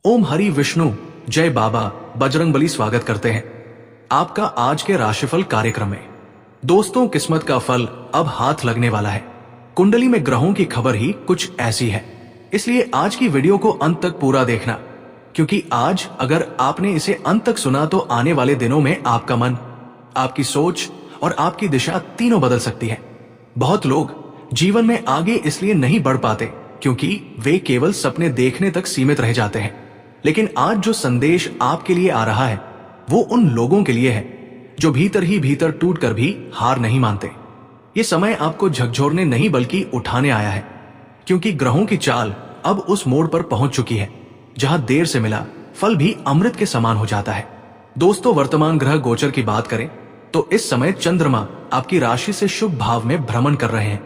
ओम हरि विष्णु, जय बाबा बजरंगबली स्वागत करते हैं आपका आज के राशिफल कार्यक्रम में। दोस्तों, किस्मत का फल अब हाथ लगने वाला है। कुंडली में ग्रहों की खबर ही कुछ ऐसी है, इसलिए आज की वीडियो को अंत तक पूरा देखना, क्योंकि आज अगर आपने इसे अंत तक सुना तो आने वाले दिनों में आपका मन, आपकी सोच और आपकी दिशा तीनों बदल सकती है। बहुत लोग जीवन में आगे इसलिए नहीं बढ़ पाते क्योंकि वे केवल सपने देखने तक सीमित रह जाते हैं। लेकिन आज जो संदेश आपके लिए आ रहा है वो उन लोगों के लिए है जो भीतर ही भीतर टूटकर भी हार नहीं मानते। ये समय आपको झकझोरने नहीं बल्कि उठाने आया है, क्योंकि ग्रहों की चाल अब उस मोड़ पर पहुंच चुकी है जहां देर से मिला फल भी अमृत के समान हो जाता है। दोस्तों, वर्तमान ग्रह गोचर की बात करें तो इस समय चंद्रमा आपकी राशि से शुभ भाव में भ्रमण कर रहे हैं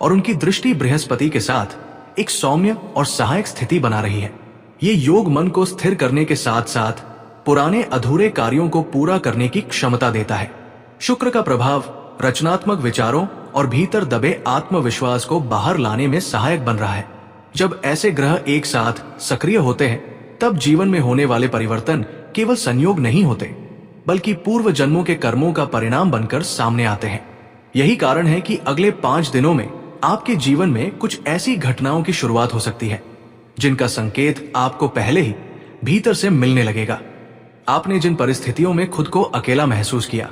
और उनकी दृष्टि बृहस्पति के साथ एक सौम्य और सहायक स्थिति बना रही है। ये योग मन को स्थिर करने के साथ साथ पुराने अधूरे कार्यों को पूरा करने की क्षमता देता है। शुक्र का प्रभाव रचनात्मक विचारों और भीतर दबे आत्मविश्वास को बाहर लाने में सहायक बन रहा है। जब ऐसे ग्रह एक साथ सक्रिय होते हैं तब जीवन में होने वाले परिवर्तन केवल संयोग नहीं होते, बल्कि पूर्व जन्मों के कर्मों का परिणाम बनकर सामने आते हैं। यही कारण है कि अगले 5 दिनों में आपके जीवन में कुछ ऐसी घटनाओं की शुरुआत हो सकती है जिनका संकेत आपको पहले ही भीतर से मिलने लगेगा। आपने जिन परिस्थितियों में खुद को अकेला महसूस किया,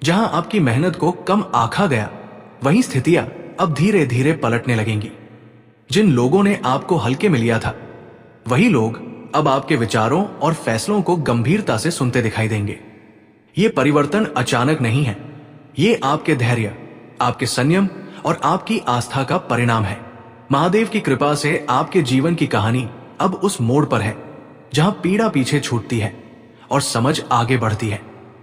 जहां आपकी मेहनत को कम आंका गया, वही स्थितियां अब धीरे धीरे पलटने लगेंगी। जिन लोगों ने आपको हल्के में लिया था, वही लोग अब आपके विचारों और फैसलों को गंभीरता से सुनते दिखाई देंगे। ये परिवर्तन अचानक नहीं है, ये आपके धैर्य, आपके संयम और आपकी आस्था का परिणाम है। महादेव की कृपा से आपके जीवन की कहानी अब उस मोड़ पर है जहां पीड़ा पीछे छूटती है और समझ आगे बढ़ती है।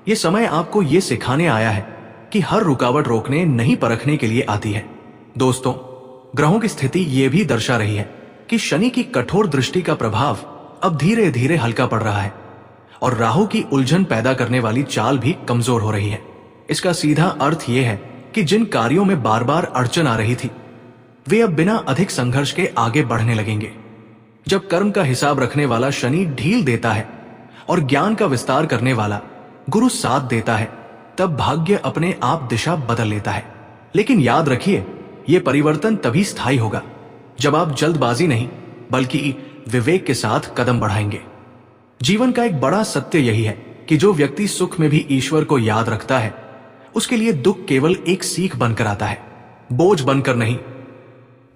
ये समय आपको ये सिखाने आया है कि हर रुकावट रोकने नहीं परखने के लिए आती है। दोस्तों, ग्रहों की स्थिति ये भी दर्शा रही है कि शनि की कठोर दृष्टि का प्रभाव अब धीरे धीरे हल्का पड़ रहा है और राहु की उलझन पैदा करने वाली चाल भी कमजोर हो रही है। इसका सीधा अर्थ यह है कि जिन कार्यों में बार बार अड़चन आ रही थी, वे अब बिना अधिक संघर्ष के आगे बढ़ने लगेंगे। जब कर्म का हिसाब रखने वाला शनि ढील देता है और ज्ञान का विस्तार करने वाला गुरु साथ देता है, तब भाग्य अपने आप दिशा बदल लेता है। लेकिन याद रखिए, यह परिवर्तन तभी स्थायी होगा जब आप जल्दबाजी नहीं बल्कि विवेक के साथ कदम बढ़ाएंगे। जीवन का एक बड़ा सत्य यही है कि जो व्यक्ति सुख में भी ईश्वर को याद रखता है, उसके लिए दुख केवल एक सीख बनकर आता है, बोझ बनकर नहीं।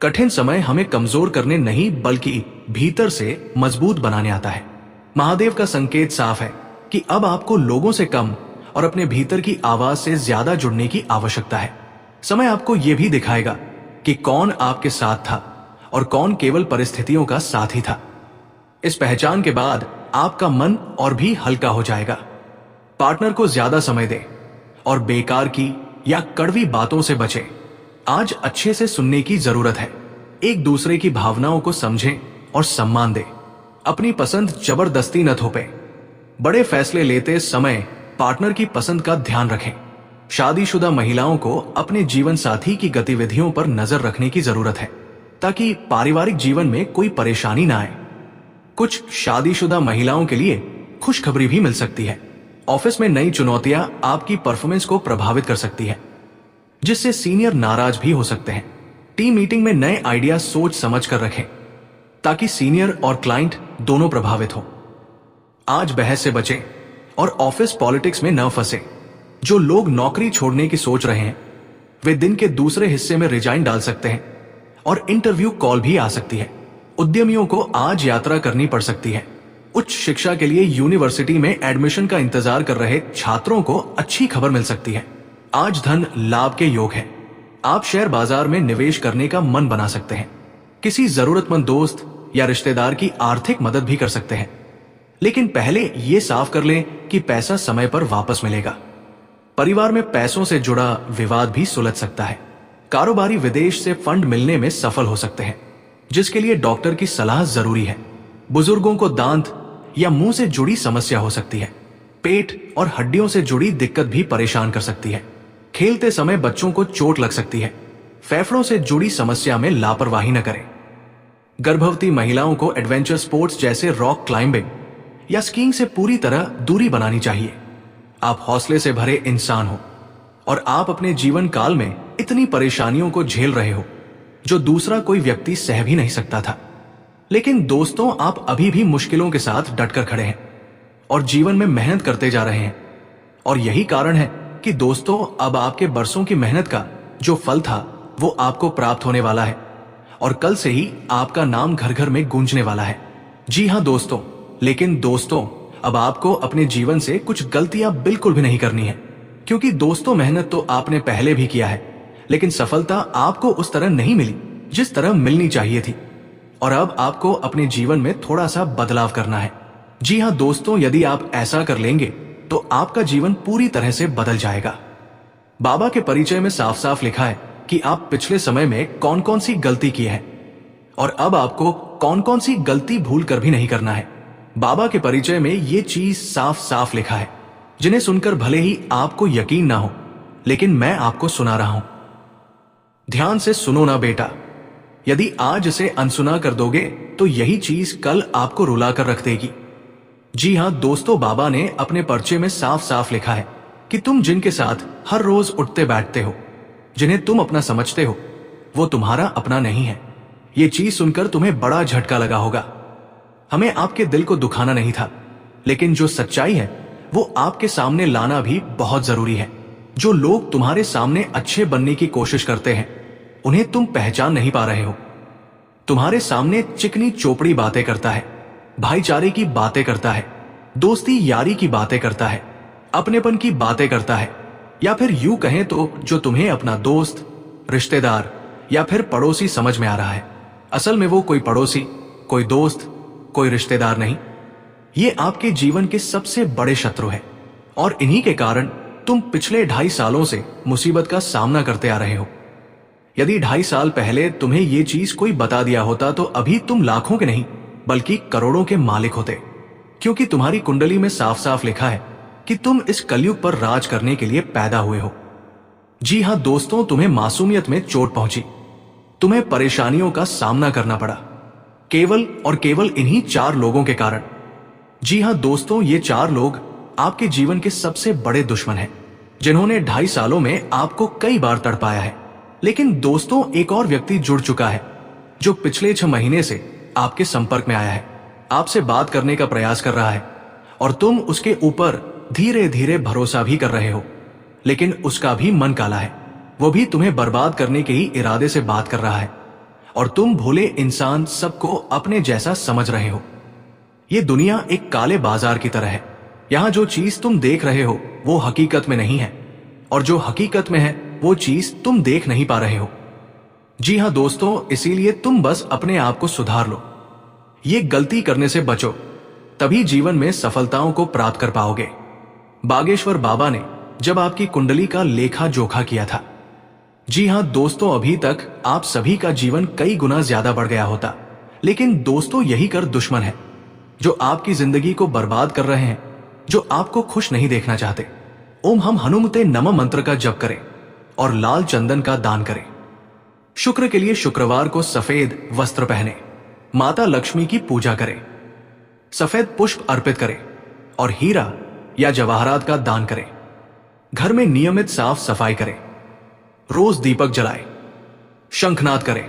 कठिन समय हमें कमजोर करने नहीं बल्कि भीतर से मजबूत बनाने आता है। महादेव का संकेत साफ है कि अब आपको लोगों से कम और अपने भीतर की आवाज से ज्यादा जुड़ने की आवश्यकता है। समय आपको यह भी दिखाएगा कि कौन आपके साथ था और कौन केवल परिस्थितियों का साथी था। इस पहचान के बाद आपका मन और भी हल्का हो जाएगा। पार्टनर को ज्यादा समय दें और बेकार की या कड़वी बातों से बचें। आज अच्छे से सुनने की जरूरत है। एक दूसरे की भावनाओं को समझें और सम्मान दें। अपनी पसंद जबरदस्ती न थोपें। बड़े फैसले लेते समय पार्टनर की पसंद का ध्यान रखें। शादीशुदा महिलाओं को अपने जीवन साथी की गतिविधियों पर नजर रखने की जरूरत है ताकि पारिवारिक जीवन में कोई परेशानी ना आए। कुछ शादीशुदा महिलाओं के लिए खुशखबरी भी मिल सकती है। ऑफिस में नई चुनौतियां आपकी परफॉर्मेंस को प्रभावित कर सकती है, जिससे सीनियर नाराज भी हो सकते हैं। टीम मीटिंग में नए आइडिया सोच समझ कर रखें ताकि सीनियर और क्लाइंट दोनों प्रभावित हो। आज बहस से बचें और ऑफिस पॉलिटिक्स में न फंसे। जो लोग नौकरी छोड़ने की सोच रहे हैं, वे दिन के दूसरे हिस्से में रिजाइन डाल सकते हैं और इंटरव्यू कॉल भी आ सकती है। उद्यमियों को आज यात्रा करनी पड़ सकती है। उच्च शिक्षा के लिए यूनिवर्सिटी में एडमिशन का इंतजार कर रहे छात्रों को अच्छी खबर मिल सकती है। आज धन लाभ के योग है। आप शेयर बाजार में निवेश करने का मन बना सकते हैं। किसी जरूरतमंद दोस्त या रिश्तेदार की आर्थिक मदद भी कर सकते हैं, लेकिन पहले ये साफ कर लें कि पैसा समय पर वापस मिलेगा। परिवार में पैसों से जुड़ा विवाद भी सुलझ सकता है। कारोबारी विदेश से फंड मिलने में सफल हो सकते हैं, जिसके लिए डॉक्टर की सलाह जरूरी है। बुजुर्गों को दांत या मुंह से जुड़ी समस्या हो सकती है। पेट और हड्डियों से जुड़ी दिक्कत भी परेशान कर सकती है। खेलते समय बच्चों को चोट लग सकती है। फेफड़ों से जुड़ी समस्या में लापरवाही न करें। गर्भवती महिलाओं को एडवेंचर स्पोर्ट्स जैसे रॉक क्लाइंबिंग या स्कीइंग से पूरी तरह दूरी बनानी चाहिए। आप हौसले से भरे इंसान हो और आप अपने जीवन काल में इतनी परेशानियों को झेल रहे हो जो दूसरा कोई व्यक्ति सह भी नहीं सकता था। लेकिन दोस्तों, आप अभी भी मुश्किलों के साथ डटकर खड़े हैं और जीवन में मेहनत करते जा रहे हैं। और यही कारण है कि दोस्तों, अब आपके बरसों की मेहनत का जो फल था वो आपको प्राप्त होने वाला है और कल से ही आपका नाम घर घर में गूंजने वाला है। जी हाँ दोस्तों, लेकिन दोस्तों, अब आपको अपने जीवन से कुछ गलतियां बिल्कुल भी नहीं करनी है, क्योंकि दोस्तों मेहनत तो आपने पहले भी किया है, लेकिन सफलता आपको उस तरह नहीं मिली जिस तरह मिलनी चाहिए थी। और अब आपको अपने जीवन में थोड़ा सा बदलाव करना है। जी हाँ दोस्तों, यदि आप ऐसा कर लेंगे तो आपका जीवन पूरी तरह से बदल जाएगा। बाबा के परिचय में साफ साफ लिखा है कि आप पिछले समय में कौन कौन सी गलती की है और अब आपको कौन कौन सी गलती भूल कर भी नहीं करना है। बाबा के परिचय में ये चीज साफ साफ लिखा है, जिन्हें सुनकर भले ही आपको यकीन ना हो, लेकिन मैं आपको सुना रहा हूं। ध्यान से सुनो ना बेटा, यदि आज इसे अनसुना कर दोगे तो यही चीज कल आपको रुला कर रख देगी। जी हाँ दोस्तों, बाबा ने अपने पर्चे में साफ साफ लिखा है कि तुम जिनके साथ हर रोज उठते बैठते हो, जिन्हें तुम अपना समझते हो, वो तुम्हारा अपना नहीं है। ये चीज सुनकर तुम्हें बड़ा झटका लगा होगा। हमें आपके दिल को दुखाना नहीं था, लेकिन जो सच्चाई है वो आपके सामने लाना भी बहुत जरूरी है। जो लोग तुम्हारे सामने अच्छे बनने की कोशिश करते हैं, उन्हें तुम पहचान नहीं पा रहे हो। तुम्हारे सामने चिकनी चोपड़ी बातें करता है, भाईचारे की बातें करता है, दोस्ती यारी की बातें करता है, अपनेपन की बातें करता है, या फिर यूं कहें तो जो तुम्हें अपना दोस्त, रिश्तेदार या फिर पड़ोसी समझ में आ रहा है, असल में वो कोई पड़ोसी, कोई दोस्त, कोई रिश्तेदार नहीं। ये आपके जीवन के सबसे बड़े शत्रु है और इन्हीं के कारण तुम पिछले 2.5 सालों से मुसीबत का सामना करते आ रहे हो। यदि 2.5 साल पहले तुम्हें ये चीज कोई बता दिया होता तो अभी तुम लाखों के नहीं बल्कि करोड़ों के मालिक होते, क्योंकि तुम्हारी कुंडली में साफ साफ लिखा है कि तुम इस कलयुग पर राज करने के लिए पैदा हुए हो। जी हाँ दोस्तों, तुम्हें मासूमियत में चोट पहुंची, तुम्हें परेशानियों का सामना करना पड़ा, केवल और केवल इन्हीं 4 लोगों के कारण। जी हाँ दोस्तों, ये 4 लोग आपके जीवन के सबसे बड़े दुश्मन हैं, जिन्होंने 2.5 सालों में आपको कई बार तड़पाया है। लेकिन दोस्तों, एक और व्यक्ति जुड़ चुका है जो पिछले 6 महीने से आपके संपर्क में आया है, आपसे बात करने का प्रयास कर रहा है और तुम उसके ऊपर धीरे धीरे भरोसा भी कर रहे हो, लेकिन उसका भी मन काला है। वो भी तुम्हें बर्बाद करने के ही इरादे से बात कर रहा है और तुम भोले इंसान सबको अपने जैसा समझ रहे हो। ये दुनिया एक काले बाजार की तरह है। यहाँ जो चीज तुम देख रहे हो वो हकीकत में नहीं है, और जो हकीकत में है वो चीज तुम देख नहीं पा रहे हो। जी हाँ दोस्तों, इसीलिए तुम बस अपने आप को सुधार लो, ये गलती करने से बचो, तभी जीवन में सफलताओं को प्राप्त कर पाओगे। बागेश्वर बाबा ने जब आपकी कुंडली का लेखा जोखा किया था, जी हाँ दोस्तों, अभी तक आप सभी का जीवन कई गुना ज्यादा बढ़ गया होता। लेकिन दोस्तों, यही कर दुश्मन है जो आपकी जिंदगी को बर्बाद कर रहे हैं, जो आपको खुश नहीं देखना चाहते। ओम हम हनुमते नमः मंत्र का जप करें और लाल चंदन का दान करें। शुक्र के लिए शुक्रवार को सफेद वस्त्र पहने, माता लक्ष्मी की पूजा करें, सफेद पुष्प अर्पित करें और हीरा या जवाहरात का दान करें। घर में नियमित साफ सफाई करें, रोज दीपक जलाएं, शंखनाद करें।